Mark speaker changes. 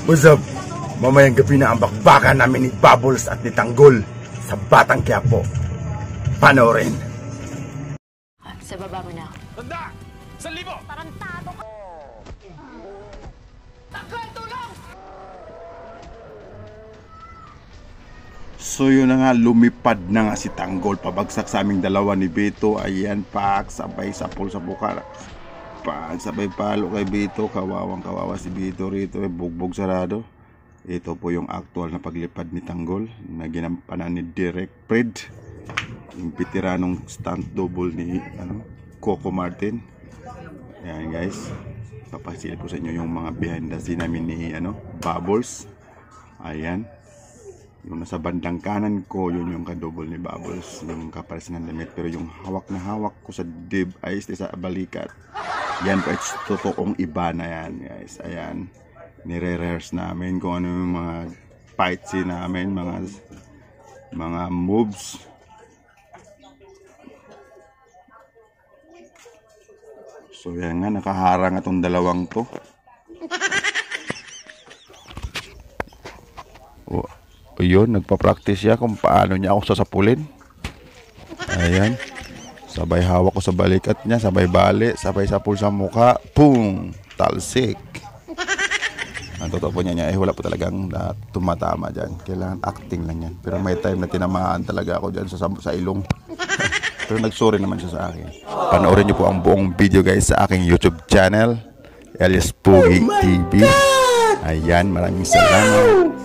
Speaker 1: What's up? Mamayang gabi na ang bakbakan namin ni Bubbles at ni Tanggol sa Batang Quiapo. Panoorin.
Speaker 2: Sa baba mo na.
Speaker 3: Tanda! 1,000!
Speaker 2: Tarantado ka! Tanggol, tulong!
Speaker 1: So yun na nga, lumipad na nga si Tanggol. Pabagsak sa aming dalawa ni Beto. Ayan, sabay sapol sa bukara. Sabay palo kay Beto. Kawawang kawawa si Beto rito. Bugbog sarado. Ito po yung actual na paglipad ni Tanggol na ginampanan ni Direk Fred, yung veteranong stunt double ni Coco Martin. Ayan guys, papasilip ko sa inyo yung mga behind the scene namin ni Bubbles. Ayan, yung nasa bandang kanan ko, yun yung kadouble ni Bubbles, yung kapares ng damit. Pero yung hawak na hawak ko sa dib ay sa balikat, yan po ay totoong iba na yan guys. Ayan, nire-rehearse namin kung ano yung mga fight scene namin, mga moves. So yan nga, nakaharang atong dalawang to. O yun, nagpa-practice siya kung paano niya ako sasapulin. Ayan, sabay hawak ko sa balikat niya, sabay bali, sabay sapul sa mukha. Boom! Talsik. Ang totoo po niya wala po talagang tumatama dyan. Kailangan acting lang yan. Pero may time na tinamaan talaga ako dyan sa ilong. Pero nagsorry naman siya sa akin. Panoorin niyo po ang buong video guys sa aking YouTube channel, alias Pogi TV. Ayan, maraming salamat.